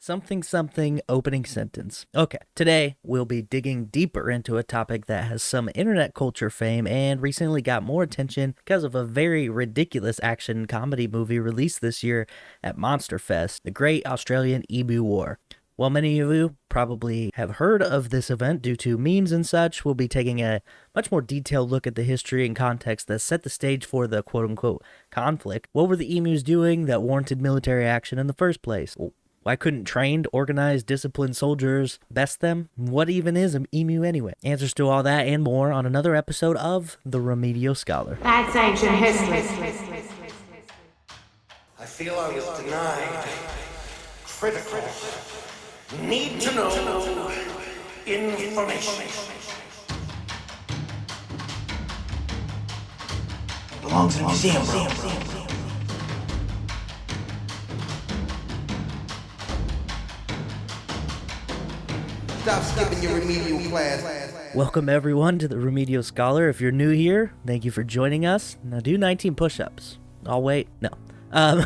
Something something opening sentence. Okay, today we'll be digging deeper into a topic that has some internet culture fame and recently got more attention because of a very ridiculous action comedy movie released this year at Monster Fest, the Great Australian Emu War. While many of you probably have heard of this event due to memes and such, we'll be taking a much more detailed look at the history and context that set the stage for the quote-unquote conflict. What were the emus doing that warranted military action in the first place? Why couldn't trained, organized, disciplined soldiers best them? What even is an emu anyway? Answers to all that and more on another episode of The Remedial Scholar. That's ancient history. I feel I was denied critical, need to know information. Belongs in a museum, bro. Stop skipping your remedial class. Welcome everyone to The Remedial Scholar. If you're new here, thank you for joining us. Now do 19 push-ups. I'll wait. No. I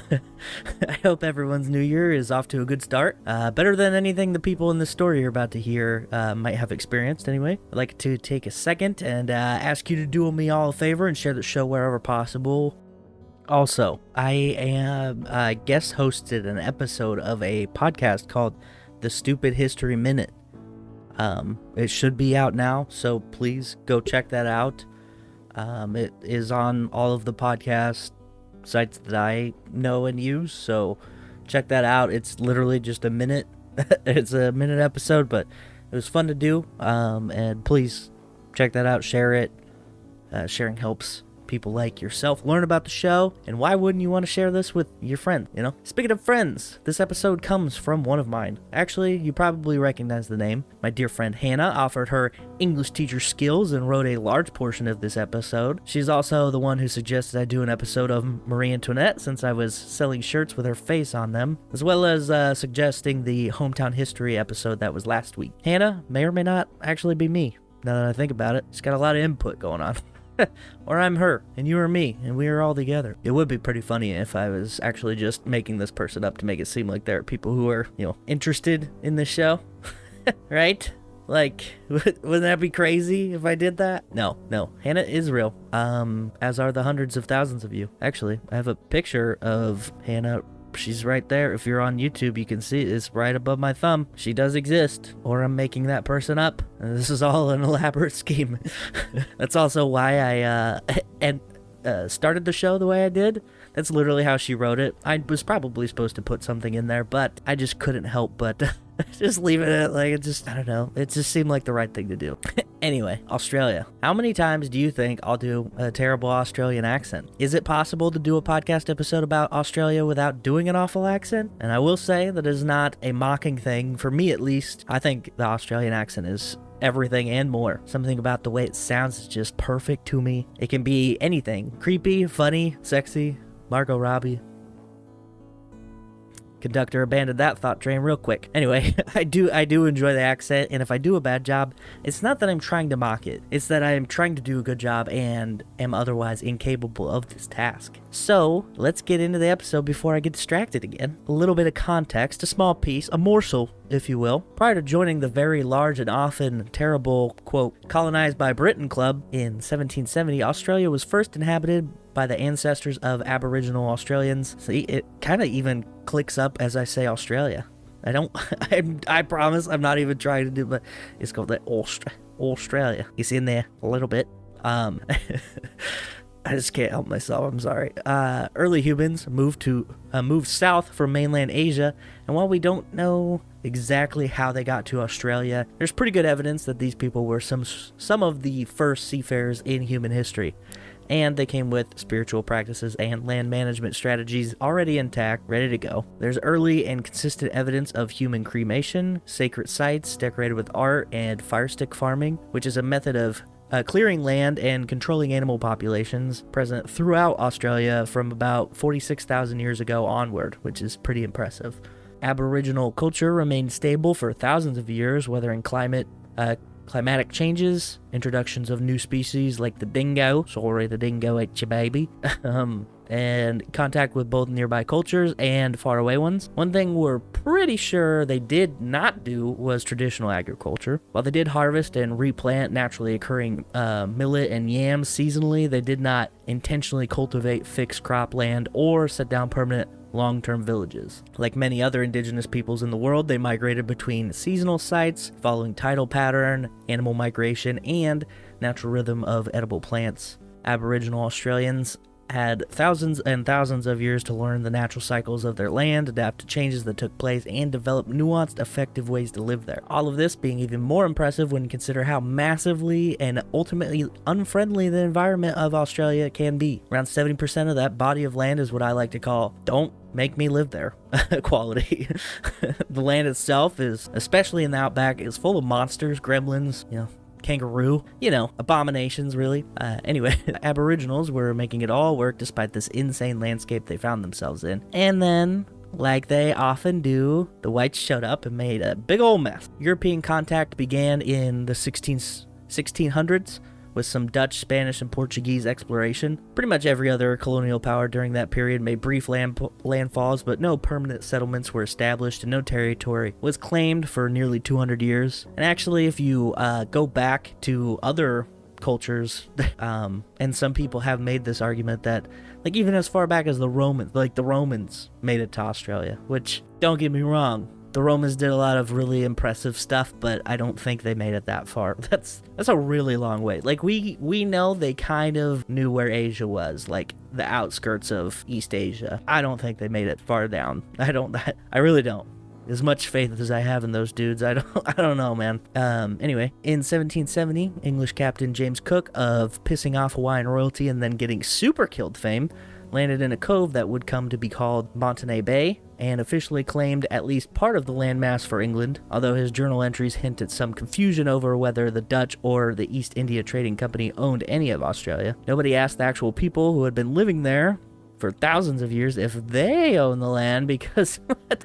hope everyone's new year is off to a good start. Better than anything the people in this story you're about to hear might have experienced anyway. I'd like to take a second and ask you to do me all a favor and share the show wherever possible. Also, I guest hosted an episode of a podcast called The Stupid History Minute. It should be out now, so please go check that out. It is on all of the podcast sites that I know and use, so check that out. It's literally just a minute. It's a minute episode, but it was fun to do, and please check that out, share it. Sharing helps people like yourself learn about the show, and why wouldn't you want to share this with your friend, you know? Speaking of friends, this episode comes from one of mine. Actually, you probably recognize the name. My dear friend Hannah offered her English teacher skills and wrote a large portion of this episode. She's also the one who suggested I do an episode of Marie Antoinette since I was selling shirts with her face on them, as well as suggesting the hometown history episode that was last week. Hannah may or may not actually be me, now that I think about it. She's got a lot of input going on. Or I'm her, and you are me, and we are all together. It would be pretty funny if I was actually just making this person up to make it seem like there are people who are, interested in this show. Right? Like, wouldn't that be crazy if I did that? No. Hannah is real, as are the hundreds of thousands of you. Actually, I have a picture of Hannah. She's right there. If you're on YouTube, you can see it's right above my thumb. She does exist, or I'm making that person up. And this is all an elaborate scheme. That's also why I started the show the way I did. That's literally how she wrote it. I was probably supposed to put something in there, but I just couldn't help but just leave it at, like, I don't know. It just seemed like the right thing to do. Anyway, Australia. How many times do you think I'll do a terrible Australian accent? Is it possible to do a podcast episode about Australia without doing an awful accent? And I will say that is not a mocking thing, for me at least. I think the Australian accent is everything and more. Something about the way it sounds is just perfect to me. It can be anything. Creepy, funny, sexy, Margot Robbie. Conductor abandoned that thought train real quick. Anyway, I do enjoy the accent, and if I do a bad job, it's not that I'm trying to mock it. It's that I am trying to do a good job and am otherwise incapable of this task. So, let's get into the episode before I get distracted again. A little bit of context, a small piece, a morsel, if you will. Prior to joining the very large and often terrible, quote, colonized by Britain club in 1770, Australia was first inhabited by the ancestors of Aboriginal Australians. See, it kind of even clicks up as I say Australia. I promise I'm not even trying to do, but it's called the Australia. It's in there a little bit. I just can't help myself. I'm sorry. Early humans moved south from mainland Asia, and while we don't know exactly how they got to Australia, there's pretty good evidence that these people were some of the first seafarers in human history. And they came with spiritual practices and land management strategies already intact, ready to go. There's early and consistent evidence of human cremation, sacred sites decorated with art, and fire stick farming, which is a method of clearing land and controlling animal populations present throughout Australia from about 46,000 years ago onward, which is pretty impressive. Aboriginal culture remained stable for thousands of years, weathering climatic changes, introductions of new species like the dingo. Sorry, the dingo ate your baby. and contact with both nearby cultures and faraway ones. One thing we're pretty sure they did not do was traditional agriculture. While they did harvest and replant naturally occurring millet and yams seasonally, they did not intentionally cultivate fixed crop land or set down permanent long-term villages. Like many other indigenous peoples in the world, they migrated between seasonal sites, following tidal pattern, animal migration, and natural rhythm of edible plants. Aboriginal Australians had thousands and thousands of years to learn the natural cycles of their land, adapt to changes that took place, and develop nuanced, effective ways to live there. All of this being even more impressive when you consider how massively and ultimately unfriendly the environment of Australia can be. Around 70% of that body of land is what I like to call "don't make me live there" quality. The land itself is, especially in the outback, is full of monsters, gremlins, kangaroo, abominations, really. Anyway, Aboriginals were making it all work despite this insane landscape they found themselves in. And then, like they often do, the whites showed up and made a big old mess. European contact began in the 1600s with some Dutch, Spanish, and Portuguese exploration. Pretty much every other colonial power during that period made brief landfalls, but no permanent settlements were established and no territory was claimed for nearly 200 years. And actually, if you go back to other cultures, and some people have made this argument that, like, even as far back as the Romans made it to Australia, which, don't get me wrong, the Romans did a lot of really impressive stuff, but I don't think they made it that far. That's a really long way. Like, we know they kind of knew where Asia was, like the outskirts of East Asia. I don't think they made it far down. I really don't. As much faith as I have in those dudes, I don't know, man. Anyway, in 1770, English Captain James Cook, of pissing off Hawaiian royalty and then getting super killed fame, landed in a cove that would come to be called Botany Bay, and officially claimed at least part of the landmass for England, although his journal entries hint at some confusion over whether the Dutch or the East India Trading Company owned any of Australia. Nobody asked the actual people who had been living there for thousands of years if they own the land, because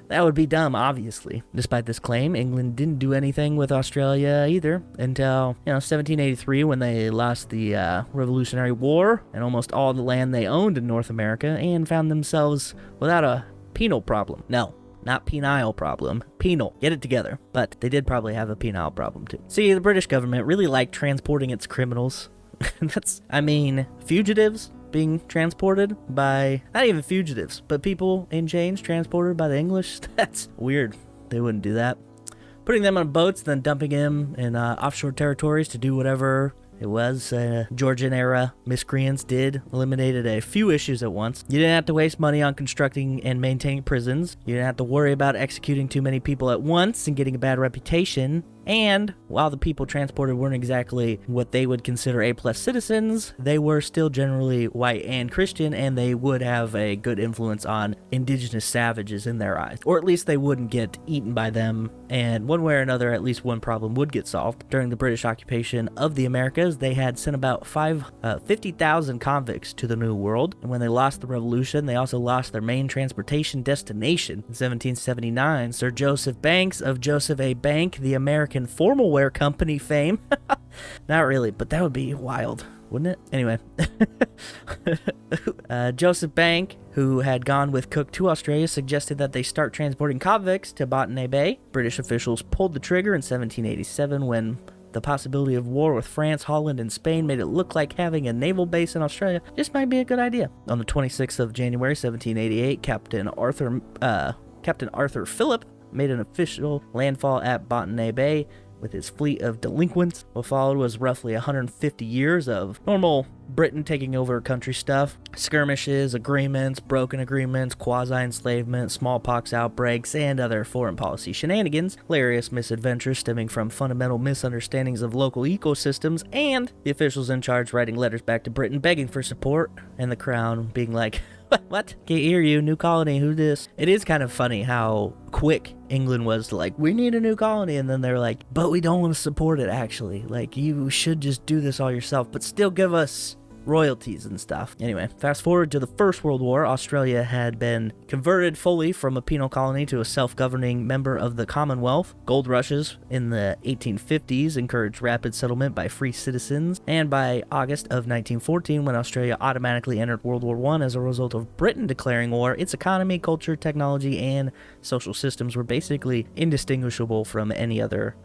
that would be dumb, obviously. Despite this claim, England didn't do anything with Australia either until 1783, when they lost the Revolutionary War and almost all the land they owned in North America, and found themselves without a penal problem. No, not penile problem. Penal. Get it together. But they did probably have a penile problem too. See, the British government really liked transporting its criminals. Fugitives being transported by, not even fugitives, but people in chains transported by the English. That's weird. They wouldn't do that. Putting them on boats, then dumping them in offshore territories to do whatever it was Georgian-era miscreants did, eliminated a few issues at once. You didn't have to waste money on constructing and maintaining prisons. You didn't have to worry about executing too many people at once and getting a bad reputation. And while the people transported weren't exactly what they would consider A+ citizens, they were still generally white and Christian, and they would have a good influence on indigenous savages in their eyes. Or at least they wouldn't get eaten by them, and one way or another, at least one problem would get solved. During the British occupation of the Americas, they had sent about 50,000 convicts to the New World, and when they lost the Revolution, they also lost their main transportation destination. In 1779, Sir Joseph Banks of Joseph A. Bank, the American formal wear company fame. Not really, but that would be wild, wouldn't it? Anyway, Joseph Bank, who had gone with Cook to Australia, suggested that they start transporting convicts to Botany Bay. British officials pulled the trigger in 1787 when the possibility of war with France, Holland, and Spain made it look like having a naval base in Australia just might be a good idea. On the 26th of January, 1788, Captain Arthur Phillip made an official landfall at Botany Bay with his fleet of delinquents. What followed was roughly 150 years of normal Britain taking over country stuff. Skirmishes, agreements, broken agreements, quasi-enslavement, smallpox outbreaks, and other foreign policy shenanigans. Hilarious misadventures stemming from fundamental misunderstandings of local ecosystems, and the officials in charge writing letters back to Britain begging for support, and the Crown being like, what? Can't hear you, new colony, who this? It is kind of funny how quick England was to like, we need a new colony, and then they're like, but we don't want to support it, actually. Like, you should just do this all yourself, but still give us royalties and stuff. Anyway, fast forward to the First World War. Australia had been converted fully from a penal colony to a self-governing member of the Commonwealth. Gold rushes in the 1850s encouraged rapid settlement by free citizens, and by August of 1914, when Australia automatically entered World War I as a result of Britain declaring war, its economy, culture, technology, and social systems were basically indistinguishable from any other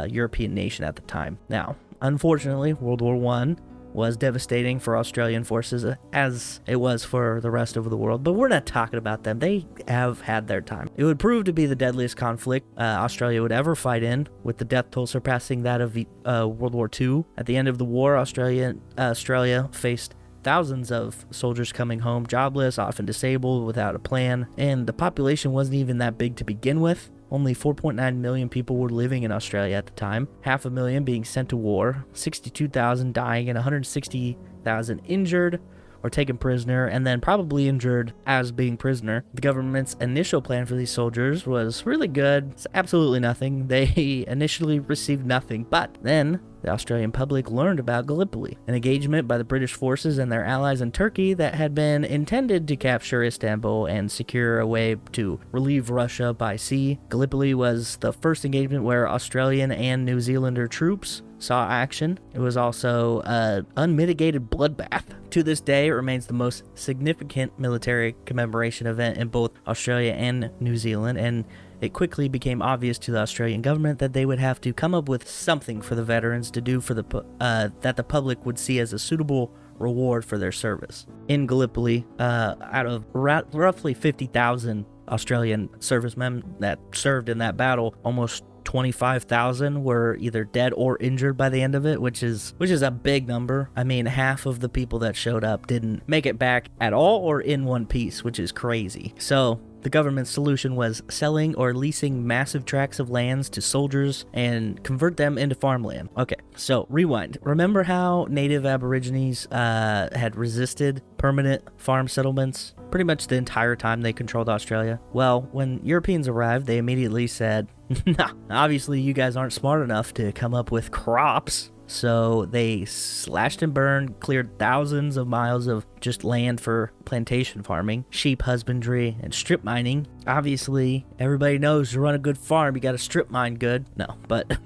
European nation at the time. Now, unfortunately, World War I was devastating for Australian forces, as it was for the rest of the world, but we're not talking about them. They have had their time. It would prove to be the deadliest conflict Australia would ever fight in, with the death toll surpassing that of World War II. At the end of the war, Australia faced thousands of soldiers coming home jobless, often disabled, without a plan, and the population wasn't even that big to begin with. Only 4.9 million people were living in Australia at the time, 500,000 being sent to war, 62,000 dying, and 160,000 injured or taken prisoner, and then probably injured as being prisoner. The government's initial plan for these soldiers was really good. It's absolutely nothing. They initially received nothing, but then the Australian public learned about Gallipoli, an engagement by the British forces and their allies in Turkey that had been intended to capture Istanbul and secure a way to relieve Russia by sea. Gallipoli was the first engagement where Australian and New Zealander troops saw action. It was also an unmitigated bloodbath. To this day, it remains the most significant military commemoration event in both Australia and New Zealand, and it quickly became obvious to the Australian government that they would have to come up with something for the veterans to do for that the public would see as a suitable reward for their service. In Gallipoli, out of roughly 50,000 Australian servicemen that served in that battle, almost 25,000 were either dead or injured by the end of it, which is a big number. I mean, half of the people that showed up didn't make it back at all or in one piece, which is crazy. So the government's solution was selling or leasing massive tracts of lands to soldiers and convert them into farmland. Okay, so rewind. Remember how native Aborigines had resisted permanent farm settlements pretty much the entire time they controlled Australia? Well, when Europeans arrived, they immediately said, nah, obviously you guys aren't smart enough to come up with crops. So they slashed and burned, cleared thousands of miles of just land for plantation farming, sheep husbandry, and strip mining. Obviously, everybody knows to run a good farm, you gotta strip mine good. No, but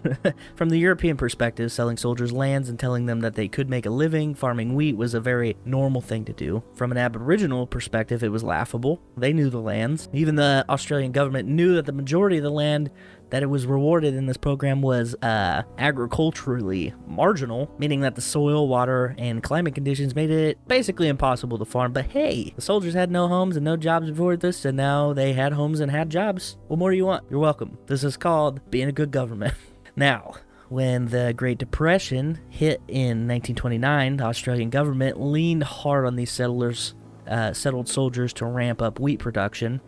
from the European perspective, selling soldiers lands and telling them that they could make a living farming wheat was a very normal thing to do. From an Aboriginal perspective, it was laughable. They knew the lands. Even the Australian government knew that the majority of the land that it was rewarded in this program was agriculturally marginal, meaning that the soil, water, and climate conditions made it basically impossible to farm. But hey, the soldiers had no homes and no jobs before this, and now they had homes and had jobs. What more do you want? You're welcome. This is called being a good government. Now, when the Great Depression hit in 1929, the Australian government leaned hard on these settled soldiers to ramp up wheat production.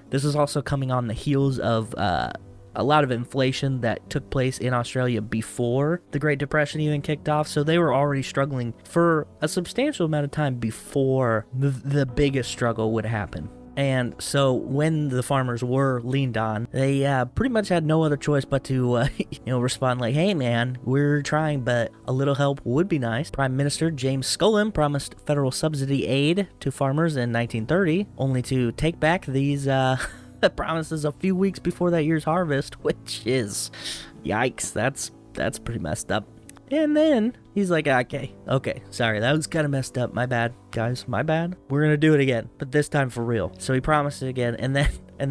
This is also coming on the heels of a lot of inflation that took place in Australia before the Great Depression even kicked off, so they were already struggling for a substantial amount of time before the biggest struggle would happen. And so when the farmers were leaned on, they pretty much had no other choice but to respond like, hey man, we're trying, but a little help would be nice. Prime Minister James Scullin promised federal subsidy aid to farmers in 1930, only to take back these promises a few weeks before that year's harvest, which is yikes. That's pretty messed up. And then he's like, okay, sorry, that was kind of messed up. My bad, guys, my bad. We're gonna do it again, but this time for real. So he promised it again, and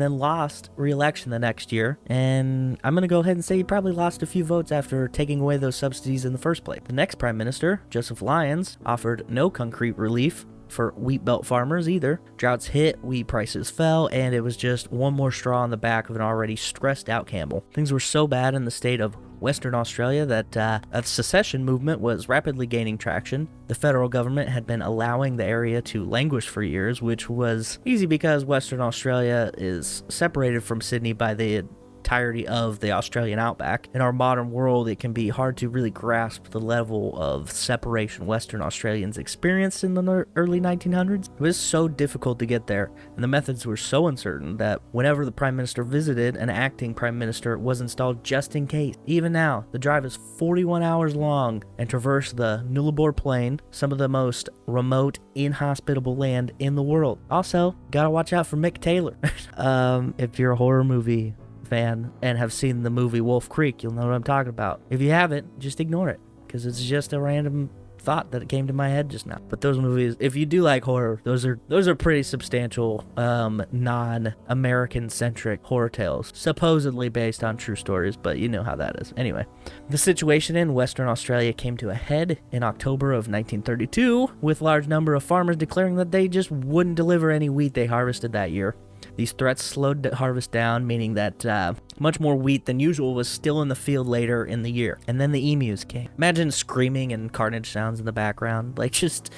then lost re-election the next year. And I'm gonna go ahead and say he probably lost a few votes after taking away those subsidies in the first place. The next prime minister, Joseph Lyons, offered no concrete relief for wheat belt farmers either. Droughts hit, wheat prices fell, and it was just one more straw on the back of an already stressed out Campbell. Things were so bad in the state of Western Australia that a secession movement was rapidly gaining traction. The federal government had been allowing the area to languish for years, which was easy because Western Australia is separated from Sydney by the entirety of the Australian outback. In our modern world, it can be hard to really grasp the level of separation Western Australians experienced in the early 1900s. It was so difficult to get there, and the methods were so uncertain that whenever the Prime Minister visited, an acting Prime Minister was installed just in case. Even now, the drive is 41 hours long and traverse the Nullarbor Plain, some of the most remote, inhospitable land in the world. Also, gotta watch out for Mick Taylor. If you're a horror movie fan and have seen the movie Wolf Creek, you'll know what I'm talking about. If you haven't, just ignore it, because it's just a random thought that came to my head just now. But those movies, if you do like horror, those are pretty substantial non-American centric horror tales, supposedly based on true stories, but you know how that is. Anyway, the situation in Western Australia came to a head in October of 1932, with a large number of farmers declaring that they just wouldn't deliver any wheat they harvested that year. These threats slowed the harvest down, meaning that much more wheat than usual was still in the field later in the year. And then the emus came. Imagine screaming and carnage sounds in the background. Like, just...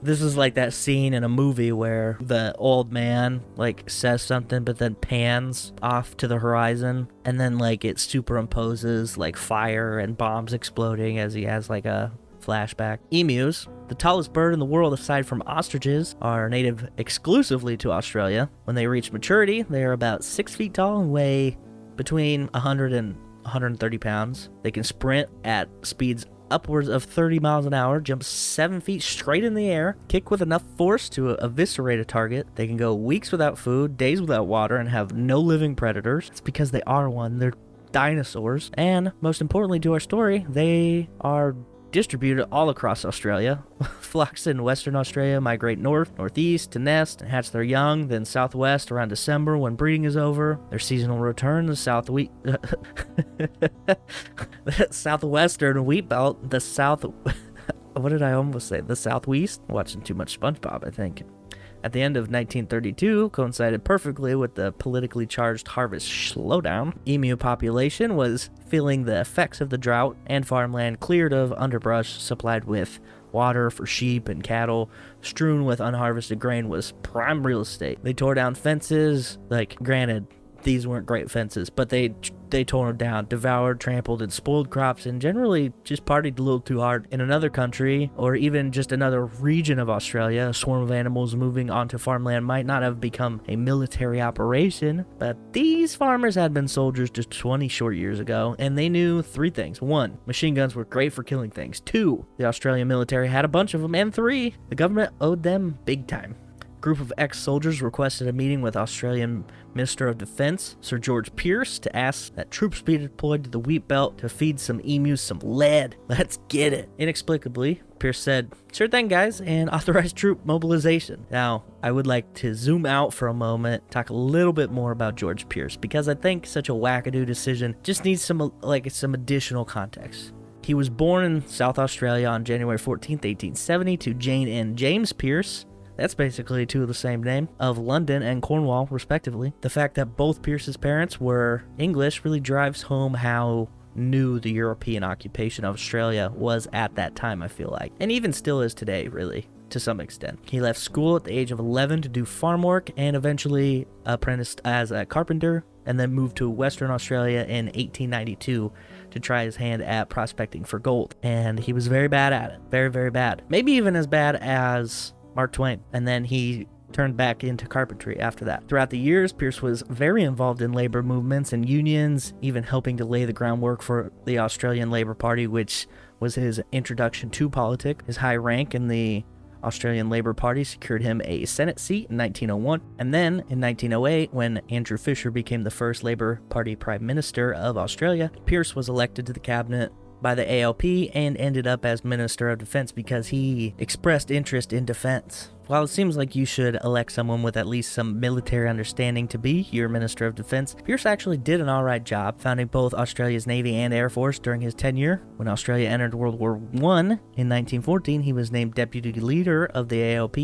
This is like that scene in a movie where the old man, like, says something, but then pans off to the horizon, and then, like, it superimposes, like, fire and bombs exploding as he has, like, a flashback. Emus, the tallest bird in the world aside from ostriches, are native exclusively to Australia. When they reach maturity, they are about 6 feet tall and weigh between 100 and 130 pounds. They can sprint at speeds upwards of 30 miles an hour, jump 7 feet straight in the air, kick with enough force to eviscerate a target. They can go weeks without food, days without water, and have no living predators. It's because they are one. They're dinosaurs. And most importantly to our story, they are distributed all across Australia. Flocks in Western Australia migrate northeast to nest and hatch their young, then southwest around December when breeding is over. Their seasonal return to southwestern wheat belt, the south... What did I almost say? The southwest? Watching too much SpongeBob, I think. At the end of 1932, coincided perfectly with the politically charged harvest slowdown. Emu population was feeling the effects of the drought, and farmland cleared of underbrush supplied with water for sheep and cattle, strewn with unharvested grain, was prime real estate. They tore down fences, like, granted, these weren't great fences, but they tore them down, devoured, trampled, and spoiled crops, and generally just partied a little too hard. In another country, or even just another region of Australia, a swarm of animals moving onto farmland might not have become a military operation, but these farmers had been soldiers just 20 short years ago, and they knew 3 things. 1, machine guns were great for killing things. 2, the Australian military had a bunch of them. And 3, the government owed them big time. Group of ex-soldiers requested a meeting with Australian Minister of Defense, Sir George Pearce, to ask that troops be deployed to the wheat belt to feed some emus some lead. Let's get it. Inexplicably, Pearce said, "Sure thing, guys," and authorized troop mobilization. Now, I would like to zoom out for a moment, talk a little bit more about George Pearce, because I think such a wackadoo decision just needs some additional context. He was born in South Australia on January 14th, 1870, to Jane and James Pearce. That's basically 2 of the same name, of London and Cornwall, respectively. The fact that both Pearce's parents were English really drives home how new the European occupation of Australia was at that time, I feel like. And even still is today, really, to some extent. He left school at the age of 11 to do farm work and eventually apprenticed as a carpenter, and then moved to Western Australia in 1892 to try his hand at prospecting for gold. And he was very bad at it. Very, very bad. Maybe even as bad as Mark Twain, and then he turned back into carpentry after that. Throughout the years, Pearce was very involved in labor movements and unions, even helping to lay the groundwork for the Australian Labor Party, which was his introduction to politics. His high rank in the Australian Labor Party secured him a Senate seat in 1901, and then in 1908, when Andrew Fisher became the first Labor Party Prime Minister of Australia, Pearce was elected to the cabinet by the ALP and ended up as Minister of Defense because he expressed interest in defense. While it seems like you should elect someone with at least some military understanding to be your Minister of Defense, Pearce actually did an alright job, founding both Australia's Navy and Air Force during his tenure. When Australia entered World War I in 1914, he was named Deputy Leader of the ALP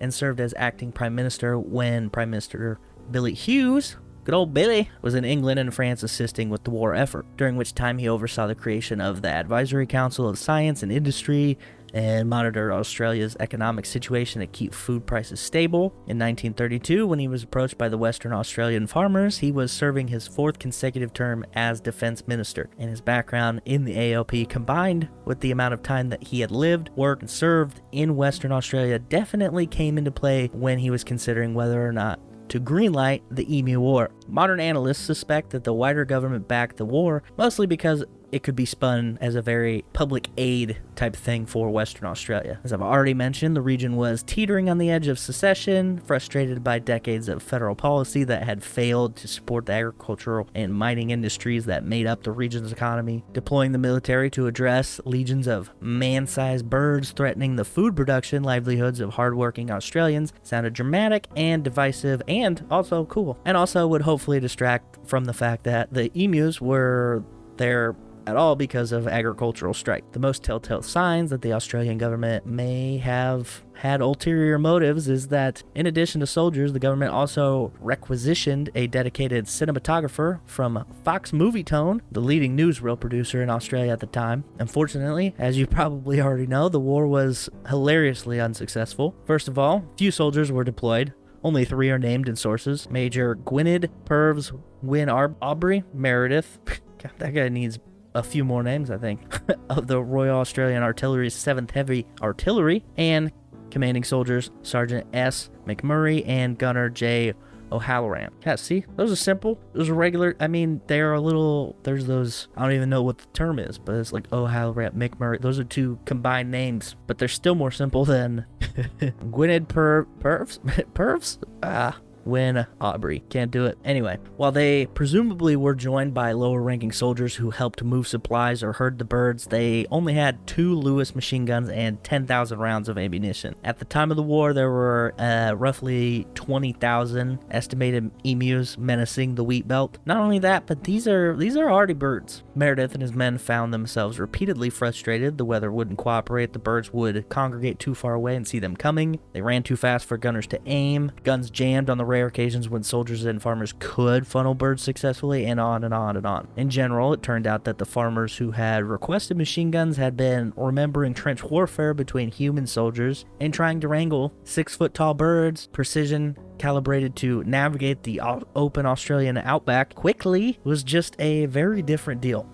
and served as Acting Prime Minister when Prime Minister Billy Hughes, good old Billy, was in England and France assisting with the war effort, during which time he oversaw the creation of the Advisory Council of Science and Industry and monitored Australia's economic situation to keep food prices stable. In 1932, when he was approached by the Western Australian farmers, he was serving his fourth consecutive term as defense minister, and his background in the ALP combined with the amount of time that he had lived, worked, and served in Western Australia definitely came into play when he was considering whether or not to greenlight the Emu War. Modern analysts suspect that the wider government backed the war mostly because it could be spun as a very public aid type thing for Western Australia. As I've already mentioned, the region was teetering on the edge of secession, frustrated by decades of federal policy that had failed to support the agricultural and mining industries that made up the region's economy. Deploying the military to address legions of man-sized birds threatening the food production livelihoods of hardworking Australians sounded dramatic and divisive and also cool. And also would hopefully distract from the fact that the emus were there at all because of agricultural strike. The most telltale signs that the Australian government may have had ulterior motives is that in addition to soldiers, the government also requisitioned a dedicated cinematographer from Fox Movie Tone, the leading newsreel producer in Australia at the time. Unfortunately, as you probably already know, the war was hilariously unsuccessful. First of all, few soldiers were deployed. Only 3 are named in sources. Major Gwynedd Purves Wyn Aubrey Meredith. God, that guy needs a few more names, I think, of the Royal Australian Artillery's 7th Heavy Artillery, and commanding soldiers Sergeant S. McMurray and Gunner J. O'Halloran. Yeah, see, those are simple. Those are regular. I mean, they're a little, there's those, I don't even know what the term is, but it's like O'Halloran, McMurray. Those are 2 combined names, but they're still more simple than Gwynedd Purves? Wyn Aubrey. Can't do it. Anyway, while they presumably were joined by lower-ranking soldiers who helped move supplies or herd the birds, they only had 2 Lewis machine guns and 10,000 rounds of ammunition. At the time of the war, there were roughly 20,000 estimated emus menacing the wheat belt. Not only that, but these are hardy birds. Meredith and his men found themselves repeatedly frustrated. The weather wouldn't cooperate. The birds would congregate too far away and see them coming. They ran too fast for gunners to aim. Guns jammed on the rare occasions when soldiers and farmers could funnel birds successfully, and on and on and on. In general, it turned out that the farmers who had requested machine guns had been remembering trench warfare between human soldiers and trying to wrangle 6-foot-tall birds, precision calibrated to navigate the open Australian outback quickly was just a very different deal.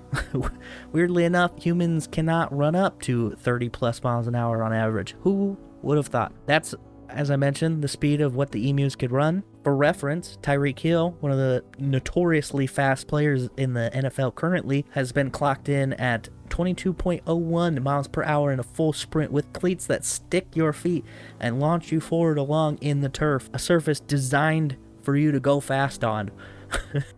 Weirdly enough, humans cannot run up to 30 plus miles an hour on average. Who would have thought? That's, as I mentioned, the speed of what the emus could run. For reference, Tyreek Hill, one of the notoriously fast players in the NFL currently, has been clocked in at 22.01 miles per hour in a full sprint with cleats that stick your feet and launch you forward along in the turf, a surface designed for you to go fast on.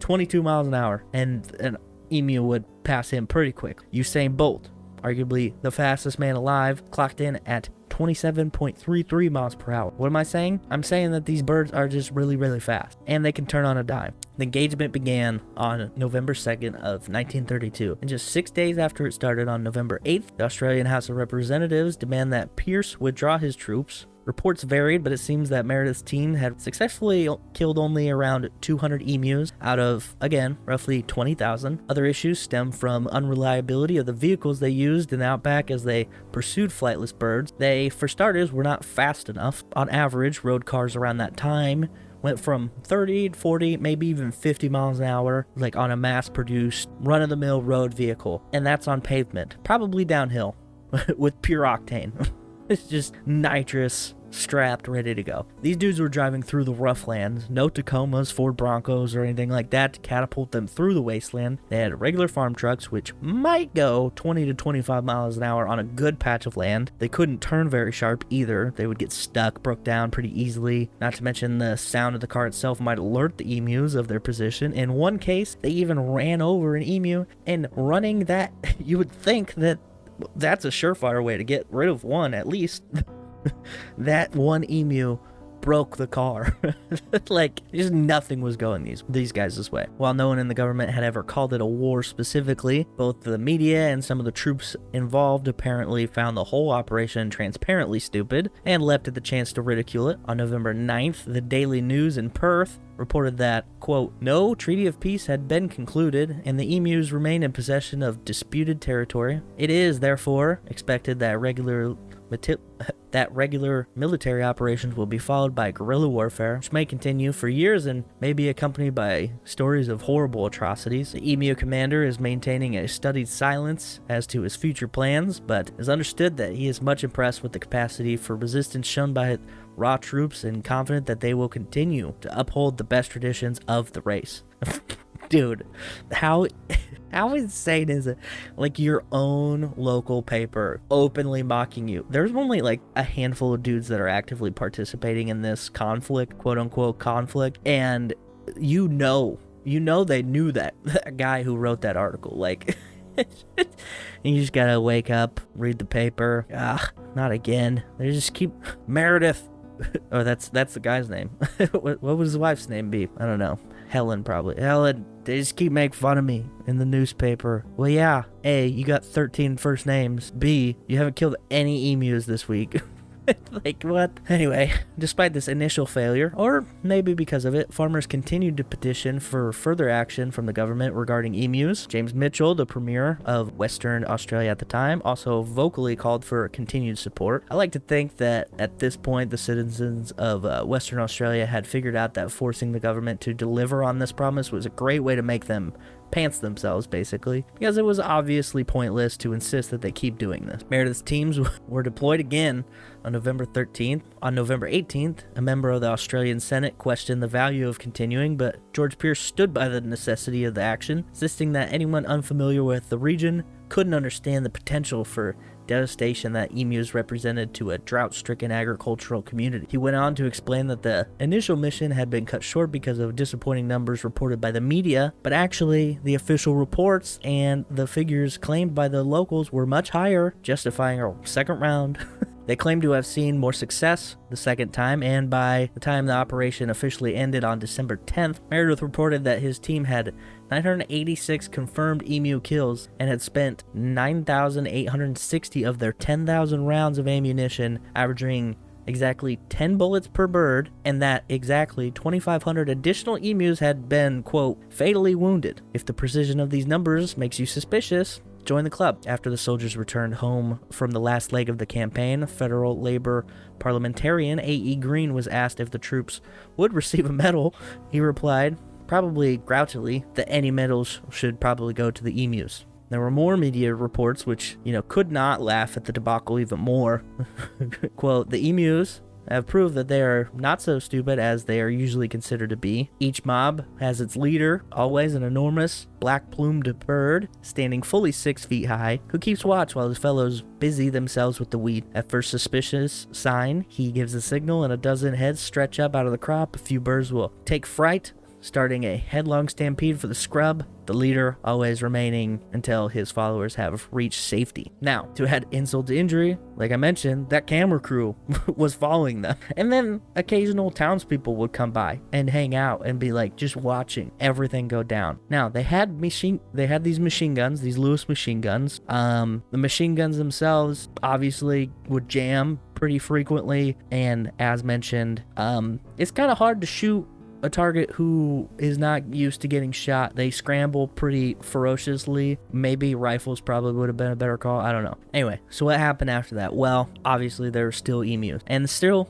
22 miles an hour, and an emu would pass him pretty quick. Usain Bolt, arguably the fastest man alive, clocked in at 27.33 miles per hour. What am I saying? I'm saying that these birds are just really, really fast, and they can turn on a dime. The engagement began on November 2nd of 1932, and just 6 days after it started on November 8th, the Australian House of Representatives demanded that Pearce withdraw his troops. Reports varied, but it seems that Meredith's team had successfully killed only around 200 emus out of, again, roughly 20,000. Other issues stem from unreliability of the vehicles they used in the outback as they pursued flightless birds. They, for starters, were not fast enough. On average, road cars around that time went from 30, 40, maybe even 50 miles an hour, like on a mass-produced, run-of-the-mill road vehicle. And that's on pavement, probably downhill, with pure octane. It's just nitrous strapped, ready to go. These dudes were driving through the rough lands, no Tacomas, Ford Broncos, or anything like that to catapult them through the wasteland. They had regular farm trucks, which might go 20 to 25 miles an hour on a good patch of land. They couldn't turn very sharp either. They would get stuck, broke down pretty easily. Not to mention the sound of the car itself might alert the emus of their position. In one case, they even ran over an emu, and running that, you would think that that's a surefire way to get rid of one, at least. That one emu broke the car. Like, just nothing was going these guys this way. While no one in the government had ever called it a war specifically, both the media and some of the troops involved apparently found the whole operation transparently stupid and leapt at the chance to ridicule it. On November 9th, the Daily News in Perth reported that, quote, no treaty of peace had been concluded and the emus remained in possession of disputed territory. It is, therefore, expected that that regular military operations will be followed by guerrilla warfare, which may continue for years and may be accompanied by stories of horrible atrocities. The emu commander is maintaining a studied silence as to his future plans, but is understood that he is much impressed with the capacity for resistance shown by raw troops and confident that they will continue to uphold the best traditions of the race. Dude, how insane is it? Like, your own local paper openly mocking you. There's only like a handful of dudes that are actively participating in this conflict, quote unquote conflict, and you know they knew that guy who wrote that article. Like, you just gotta wake up, read the paper. Not again. They just keep Meredith. Oh, that's the guy's name. What would his wife's name be? I don't know. Helen, probably. Helen, they just keep making fun of me in the newspaper. Well, yeah. A, you got 13 first names. B, you haven't killed any emus this week. Like, what? Anyway, despite this initial failure, or maybe because of it, farmers continued to petition for further action from the government regarding emus. James Mitchell, the premier of Western Australia at the time, also vocally called for continued support. I like to think that at this point, the citizens of Western Australia had figured out that forcing the government to deliver on this promise was a great way to make them pants themselves, basically, because it was obviously pointless to insist that they keep doing this. Meredith's teams were deployed again on November 13th. On November 18th, a member of the Australian Senate questioned the value of continuing, but George Pearce stood by the necessity of the action, insisting that anyone unfamiliar with the region couldn't understand the potential for devastation that emus represented to a drought-stricken agricultural community. He went on to explain that the initial mission had been cut short because of disappointing numbers reported by the media, but actually the official reports and the figures claimed by the locals were much higher, justifying a second round. They claimed to have seen more success the second time, and by the time the operation officially ended on December 10th, Meredith reported that his team had 986 confirmed emu kills and had spent 9,860 of their 10,000 rounds of ammunition, averaging exactly 10 bullets per bird, and that exactly 2,500 additional emus had been, quote, fatally wounded. If the precision of these numbers makes you suspicious, join the club. After the soldiers returned home from the last leg of the campaign, federal labor parliamentarian A.E. Green was asked if the troops would receive a medal. He replied, probably grouchily, that any medals should probably go to the emus. There were more media reports which, could not laugh at the debacle even more. Quote, the emus have proved that they are not so stupid as they are usually considered to be. Each mob has its leader, always an enormous black-plumed bird, standing fully 6 feet high, who keeps watch while his fellows busy themselves with the wheat. At first suspicious sign, he gives a signal and a dozen heads stretch up out of the crop. A few birds will take fright, starting a headlong stampede for the scrub, the leader always remaining until his followers have reached safety. Now, to add insult to injury, like I mentioned, that camera crew was following them. And then occasional townspeople would come by and hang out and be like just watching everything go down. Now, they had these machine guns, these Lewis machine guns. The machine guns themselves obviously would jam pretty frequently, and as mentioned, it's kind of hard to shoot a target who is not used to getting shot. They scramble pretty ferociously. Maybe rifles probably would have been a better call. I don't know. Anyway, so what happened after that? Well, obviously there were still emus and still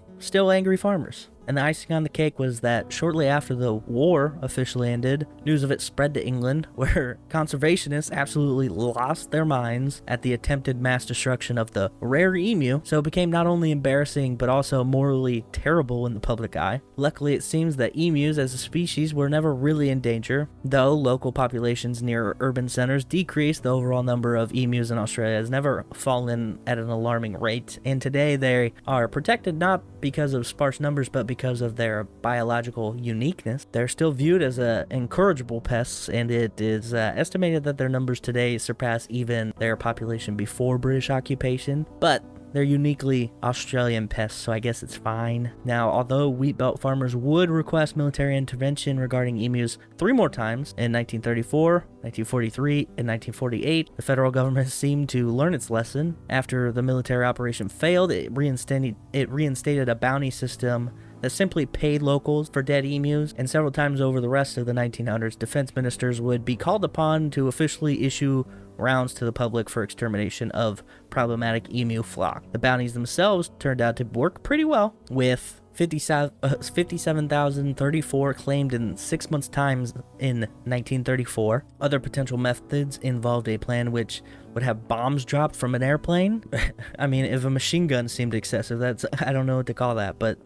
angry farmers. And the icing on the cake was that shortly after the war officially ended, news of it spread to England, where conservationists absolutely lost their minds at the attempted mass destruction of the rare emu, so it became not only embarrassing but also morally terrible in the public eye. Luckily, it seems that emus as a species were never really in danger, though local populations near urban centers decreased. The overall number of emus in Australia has never fallen at an alarming rate, and today they are protected not because of sparse numbers but because of their biological uniqueness. They're still viewed as incorrigible pests, and it is estimated that their numbers today surpass even their population before British occupation, but they're uniquely Australian pests, so I guess it's fine. Now, although wheat belt farmers would request military intervention regarding emus 3 more times in 1934, 1943, and 1948, the federal government seemed to learn its lesson. After the military operation failed, it reinstated a bounty system that simply paid locals for dead emus, and several times over the rest of the 1900s, defense ministers would be called upon to officially issue rounds to the public for extermination of problematic emu flock. The bounties themselves turned out to work pretty well, with 57,034 claimed in 6 months' time in 1934. Other potential methods involved a plan which would have bombs dropped from an airplane. I mean, if a machine gun seemed excessive, I don't know what to call that. But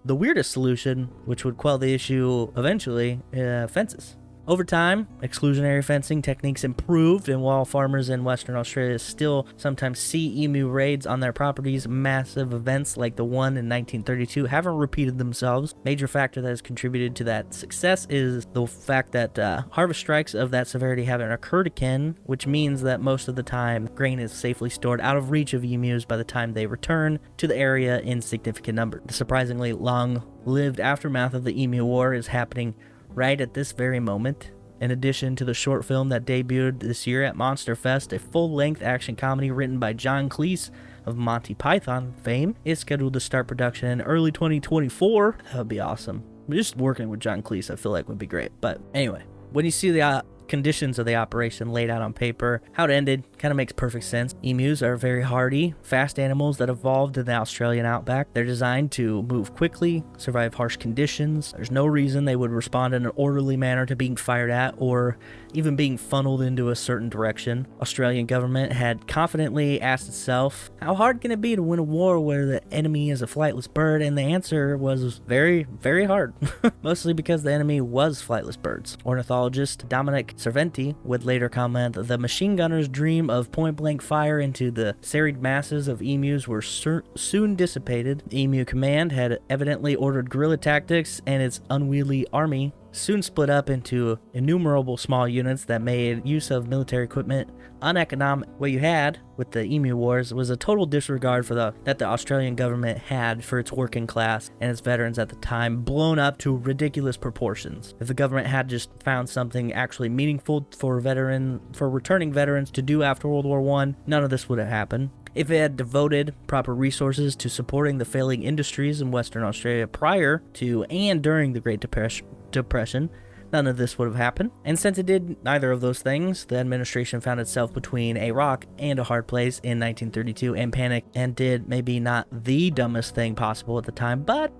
the weirdest solution, which would quell the issue eventually, fences. Over time, exclusionary fencing techniques improved, and while farmers in Western Australia still sometimes see emu raids on their properties, massive events like the one in 1932 haven't repeated themselves. Major factor that has contributed to that success is the fact that harvest strikes of that severity haven't occurred again, which means that most of the time grain is safely stored out of reach of emus by the time they return to the area in significant numbers. The surprisingly long-lived aftermath of the Emu War is happening right at this very moment. In addition to the short film that debuted this year at Monster Fest, a full-length action comedy written by John Cleese of Monty Python fame is scheduled to start production in early 2024. That would be awesome. Just working with John Cleese, I feel like, would be great. But anyway, when you see the conditions of the operation laid out on paper, how it ended kind of makes perfect sense. Emus are very hardy, fast animals that evolved in the Australian outback. They're designed to move quickly, survive harsh conditions. There's no reason they would respond in an orderly manner to being fired at or even being funneled into a certain direction. Australian government had confidently asked itself, how hard can it be to win a war where the enemy is a flightless bird? And the answer was very, very hard. Mostly because the enemy was flightless birds. Ornithologist Dominic Cerventi would later comment that the machine gunner's dream of point-blank fire into the serried masses of emus were soon dissipated. The Emu Command had evidently ordered guerrilla tactics, and its unwieldy army soon split up into innumerable small units that made use of military equipment uneconomic. What you had with the Emu Wars was a total disregard for that the Australian government had for its working class and its veterans at the time, blown up to ridiculous proportions. If the government had just found something actually meaningful for returning veterans to do after World War I, none of this would have happened. If it had devoted proper resources to supporting the failing industries in Western Australia prior to and during the Great Depression, none of this would have happened. And since it did neither of those things, the administration found itself between a rock and a hard place in 1932 and panicked and did maybe not the dumbest thing possible at the time, but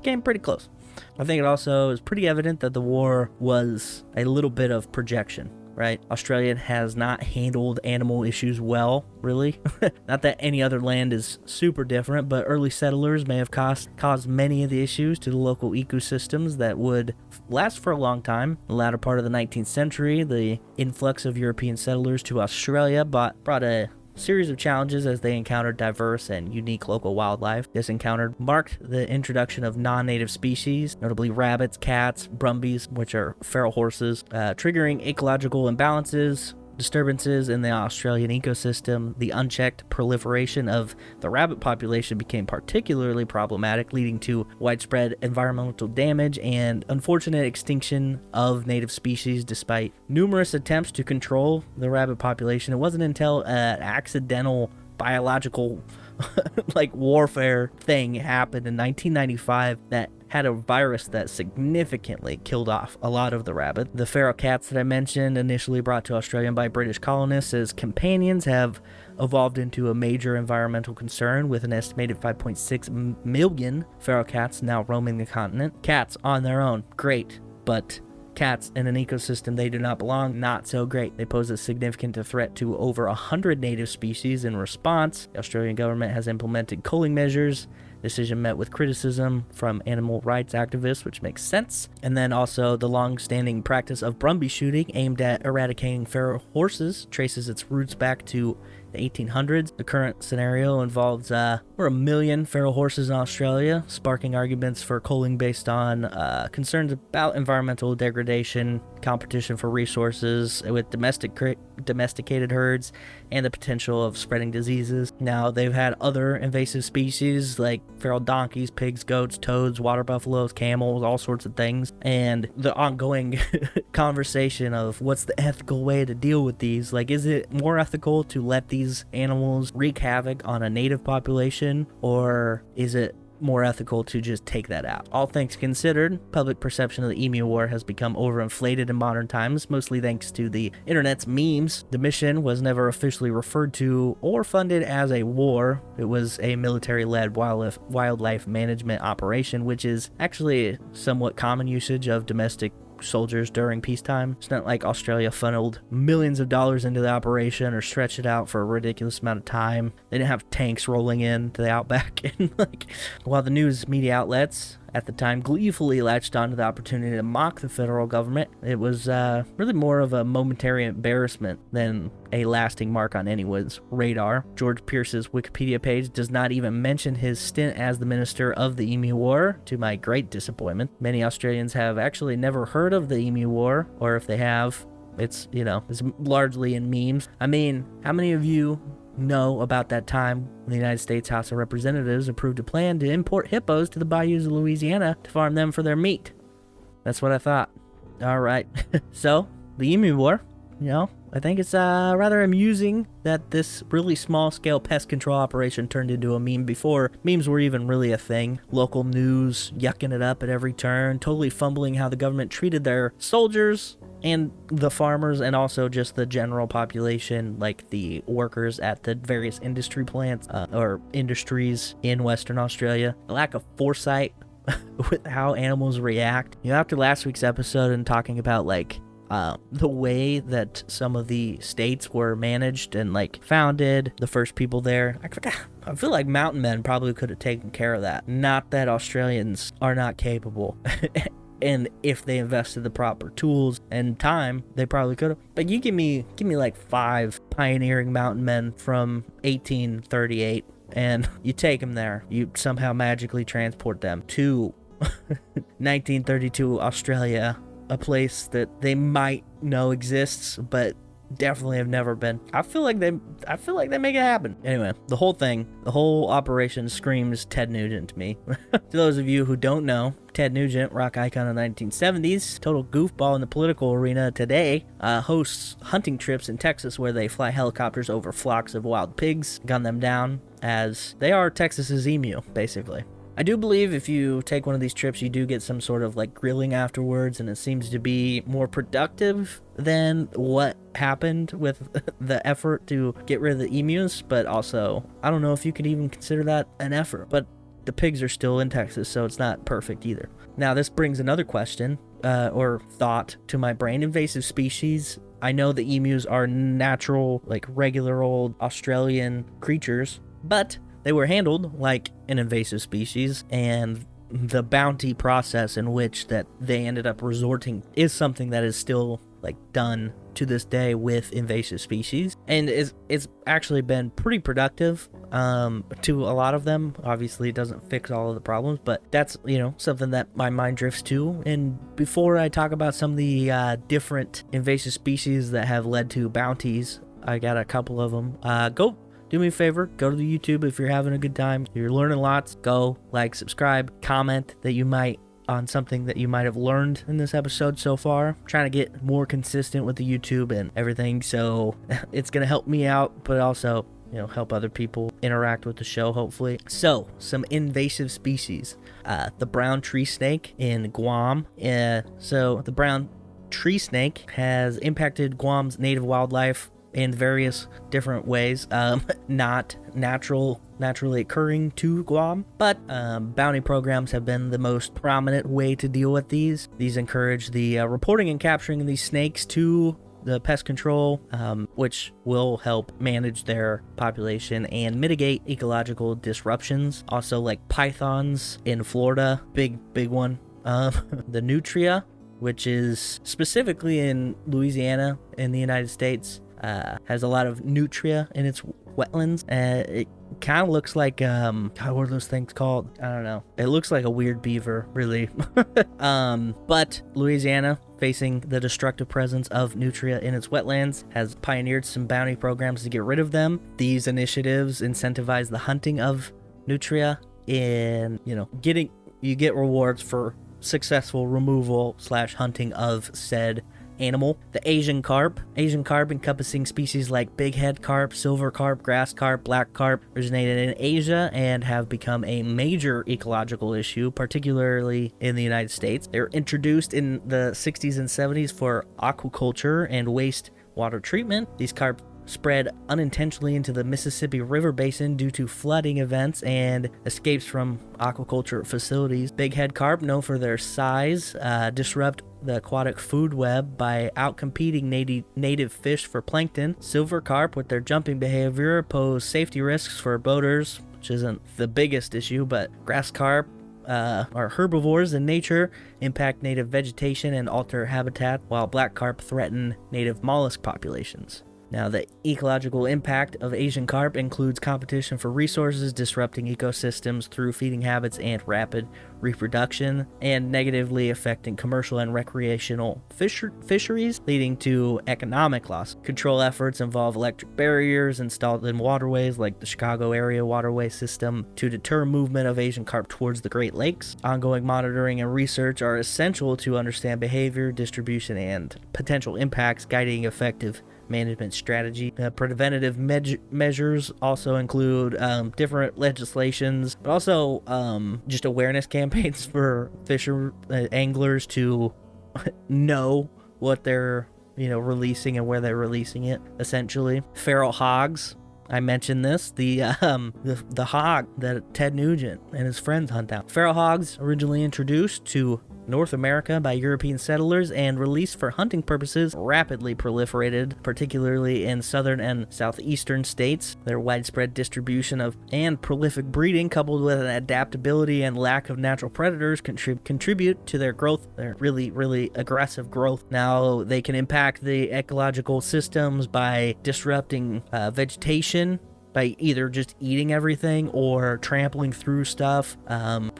came pretty close. I think it also is pretty evident that the war was a little bit of projection. Right? Australia has not handled animal issues well, really. Not that any other land is super different, but early settlers may have caused many of the issues to the local ecosystems that would last for a long time. In the latter part of the 19th century, the influx of European settlers to Australia brought a series of challenges as they encountered diverse and unique local wildlife. This encounter marked the introduction of non-native species, notably rabbits, cats, brumbies, which are feral horses, triggering ecological imbalances, disturbances in the Australian ecosystem. The unchecked proliferation of the rabbit population became particularly problematic, leading to widespread environmental damage and unfortunate extinction of native species. Despite numerous attempts to control the rabbit population, it wasn't until an accidental biological warfare thing happened in 1995 that had a virus that significantly killed off a lot of the rabbit. The feral cats that I mentioned, initially brought to Australia by British colonists as companions, have evolved into a major environmental concern, with an estimated 5.6 million feral cats now roaming the continent. Cats on their own, great, but cats in an ecosystem they do not belong, not so great. They pose a significant threat to over 100 native species. In response, the Australian government has implemented culling measures. Decision met with criticism from animal rights activists, which makes sense. And then also the long-standing practice of brumby shooting aimed at eradicating feral horses traces its roots back to the 1800s. The current scenario involves over 1 million feral horses in Australia, sparking arguments for culling based on concerns about environmental degradation, competition for resources with domesticated herds, and the potential of spreading diseases. Now, they've had other invasive species like feral donkeys, pigs, goats, toads, water buffaloes, camels, all sorts of things. And the ongoing conversation of what's the ethical way to deal with these. Like, is it more ethical to let these animals wreak havoc on a native population, or is it more ethical to just take that out. All things considered, public perception of the Emu War has become overinflated in modern times, mostly thanks to the internet's memes. The mission was never officially referred to or funded as a war. It was a military-led wildlife management operation, which is actually somewhat common usage of domestic soldiers during peacetime. It's not like Australia funneled millions of dollars into the operation or stretched it out for a ridiculous amount of time. They didn't have tanks rolling in to the outback. And while the news media outlets at the time gleefully latched onto the opportunity to mock the federal government, it was really more of a momentary embarrassment than a lasting mark on anyone's radar. George Pierce's Wikipedia page does not even mention his stint as the minister of the Emu War, to my great disappointment. Many Australians have actually never heard of the Emu War, or if they have, it's largely in memes. I mean, how many of you know about that time when the United States House of Representatives approved a plan to import hippos to the bayous of Louisiana to farm them for their meat? That's what I thought. All right. So, the Emu War, I think it's rather amusing that this really small-scale pest control operation turned into a meme before memes were even really a thing. Local news yucking it up at every turn, totally fumbling how the government treated their soldiers and the farmers, and also just the general population, like the workers at the various industry plants or industries in Western Australia. A lack of foresight with how animals react. After last week's episode and talking about the way that some of the states were managed and founded, the first people there, I feel like mountain men probably could have taken care of that. Not that Australians are not capable. And if they invested the proper tools and time, they probably could have. But you give me 5 pioneering mountain men from 1838, and you take them there. You somehow magically transport them to 1932 Australia, a place that they might know exists, but definitely have never been. I feel like they make it happen. Anyway, the whole operation screams Ted Nugent to me. To those of you who don't know, Ted Nugent, rock icon of the 1970s, total goofball in the political arena today, hosts hunting trips in Texas where they fly helicopters over flocks of wild pigs, gun them down, as they are Texas's emu, basically. I do believe if you take one of these trips, you do get some sort of grilling afterwards, and it seems to be more productive than what happened with the effort to get rid of the emus. But also, I don't know if you could even consider that an effort, but the pigs are still in Texas, so it's not perfect either. Now, this brings another question or thought to my brain. Invasive species. I know the emus are natural, regular old Australian creatures, but they were handled like an invasive species, and the bounty process in which that they ended up resorting is something that is still done to this day with invasive species, and it's actually been pretty productive to a lot of them. Obviously, it doesn't fix all of the problems, but that's something that my mind drifts to. And before I talk about some of the different invasive species that have led to bounties, I got a couple of them. Do me a favor, go to the YouTube if you're having a good time. You're learning lots. Go subscribe, comment that you might on something that you might have learned in this episode so far. I'm trying to get more consistent with the YouTube and everything, so it's going to help me out, but also, help other people interact with the show, hopefully. So, some invasive species. The brown tree snake in Guam. So, the brown tree snake has impacted Guam's native wildlife in various different ways, not naturally occurring to Guam, but bounty programs have been the most prominent way to deal with these. These encourage the reporting and capturing of these snakes to the pest control, which will help manage their population and mitigate ecological disruptions. Also, pythons in Florida, big one. The nutria, which is specifically in Louisiana in the United States, has a lot of nutria in its wetlands. It kind of looks like, what are those things called? I don't know. It looks like a weird beaver, really. But Louisiana, facing the destructive presence of nutria in its wetlands, has pioneered some bounty programs to get rid of them. These initiatives incentivize the hunting of nutria in, you get rewards for successful removal / hunting of said animal. The Asian carp encompassing species like bighead carp, silver carp, grass carp, black carp, originated in Asia and have become a major ecological issue, particularly in the United States. They were introduced in the 60s and 70s for aquaculture and wastewater treatment. These carp spread unintentionally into the Mississippi River basin due to flooding events and escapes from aquaculture facilities. Bighead carp, known for their size, disrupt the aquatic food web by outcompeting native fish for plankton. Silver carp, with their jumping behavior, pose safety risks for boaters, which isn't the biggest issue, but grass carp are herbivores in nature, impact native vegetation and alter habitat, while black carp threaten native mollusk populations. Now, the ecological impact of Asian carp includes competition for resources, disrupting ecosystems through feeding habits and rapid reproduction, and negatively affecting commercial and recreational fisheries, leading to economic loss. Control efforts involve electric barriers installed in waterways like the Chicago area waterway system to deter movement of Asian carp towards the Great Lakes. Ongoing monitoring and research are essential to understand behavior, distribution, and potential impacts, guiding effective management strategy. Preventative measures also include different legislations, but also just awareness campaigns for anglers to know what they're releasing and where they're releasing it. Essentially, feral hogs. I mentioned this, the hog that Ted Nugent and his friends hunt down. Feral hogs, originally introduced to North America by European settlers and released for hunting purposes, rapidly proliferated, particularly in southern and southeastern states. Their widespread distribution and prolific breeding, coupled with an adaptability and lack of natural predators, contribute to their growth, their really aggressive growth. Now, they can impact the ecological systems by disrupting vegetation, by either just eating everything or trampling through stuff,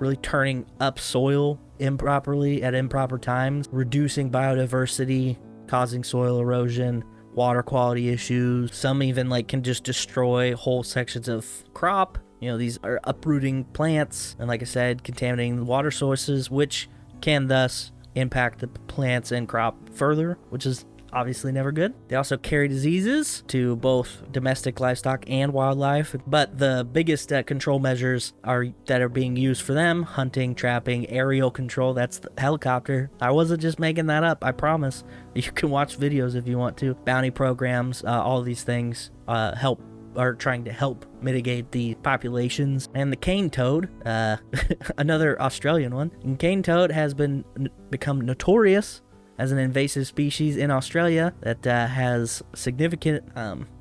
really turning up soil improperly at improper times, reducing biodiversity, causing soil erosion, water quality issues. Some even can just destroy whole sections of crop. These are uprooting plants and, like I said, contaminating water sources, which can thus impact the plants and crop further, which is obviously never good. They also carry diseases to both domestic livestock and wildlife, but the biggest control measures that are being used for them: hunting, trapping, aerial control. That's the helicopter. I wasn't just making that up, I promise. You can watch videos if you want to. Bounty programs, all these things are trying to help mitigate the populations. And the cane toad, another Australian one. And cane toad has become notorious as an invasive species in Australia that has significant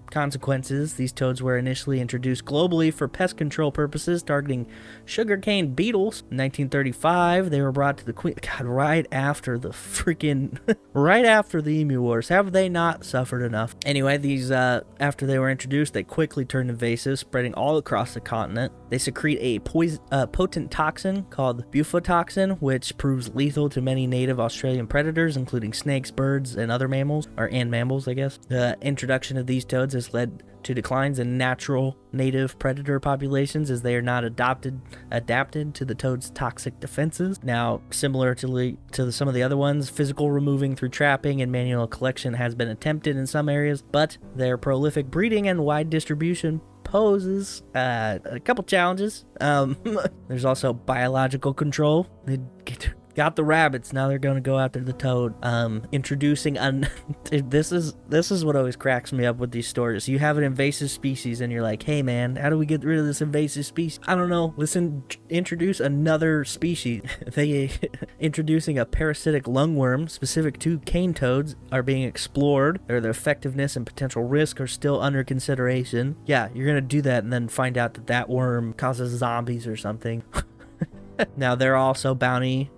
consequences. These toads were initially introduced globally for pest control purposes, targeting sugarcane beetles. In 1935, they were brought to the Queen. God, right after the Emu Wars. Have they not suffered enough? Anyway, these after they were introduced, they quickly turned invasive, spreading all across the continent. They secrete a potent toxin called bufotoxin, which proves lethal to many native Australian predators, including snakes, birds, and other mammals, and mammals, I guess. The introduction of these toads has led to declines in natural native predator populations, as they are not adapted to the toad's toxic defenses. Now, similar to some of the other ones, physical removing through trapping and manual collection has been attempted in some areas, but their prolific breeding and wide distribution poses a couple challenges. There's also biological control. They got the rabbits, now they're going to go after the toad. Introducing this is what always cracks me up with these stories. You have an invasive species and you're like, hey man, how do we get rid of this invasive species? I don't know. Introduce another species. They introducing a parasitic lungworm specific to cane toads are being explored. Their effectiveness and potential risk are still under consideration. Yeah, you're gonna do that and then find out that worm causes zombies or something. Now, there are also bounty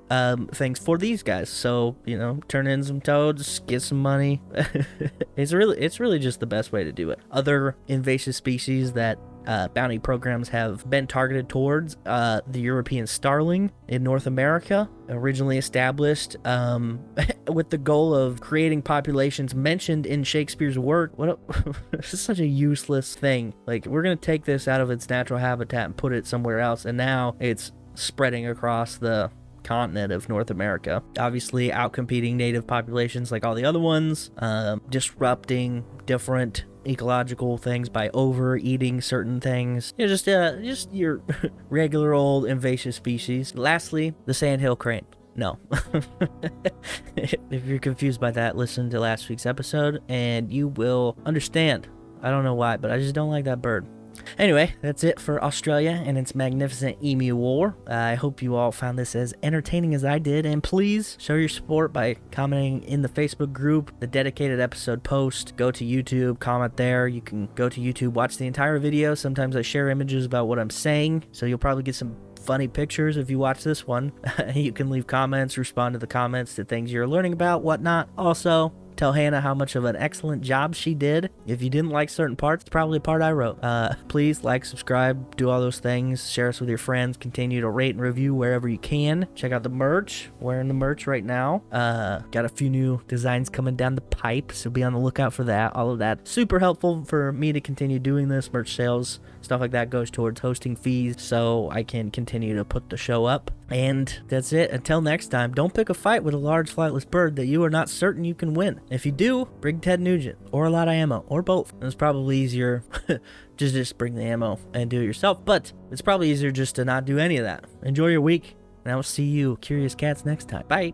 things for these guys. So, turn in some toads, get some money. It's really just the best way to do it. Other invasive species that bounty programs have been targeted towards, the European starling in North America, originally established with the goal of creating populations mentioned in Shakespeare's work. This is such a useless thing. We're going to take this out of its natural habitat and put it somewhere else, and now it's spreading across the continent of North America. Obviously outcompeting native populations like all the other ones, disrupting different ecological things by overeating certain things. Just your regular old invasive species. Lastly, the sandhill crane. No. If you're confused by that, listen to last week's episode and you will understand. I don't know why, but I just don't like that bird. Anyway, that's it for Australia and its magnificent emu war. I hope you all found this as entertaining as I did, and please show your support by commenting in the Facebook group, the dedicated episode post. Go to YouTube, comment there. You can go to YouTube, watch the entire video. Sometimes I share images about what I'm saying, so you'll probably get some funny pictures if you watch this one. You can leave comments, respond to the comments to things you're learning about, whatnot. Also, tell Hannah how much of an excellent job she did. If you didn't like certain parts, it's probably a part I wrote. Please like, subscribe, do all those things. Share us with your friends. Continue to rate and review wherever you can. Check out the merch. Wearing the merch right now. Got a few new designs coming down the pipe, so be on the lookout for that. All of that super helpful for me to continue doing this. Merch sales, stuff like that goes towards hosting fees, so I can continue to put the show up. And that's it. Until next time, don't pick a fight with a large flightless bird that you are not certain you can win. If you do, bring Ted Nugent, or a lot of ammo, or both. It's probably easier just bring the ammo and do it yourself, but it's probably easier just to not do any of that. Enjoy your week, and I will see you curious cats next time. Bye.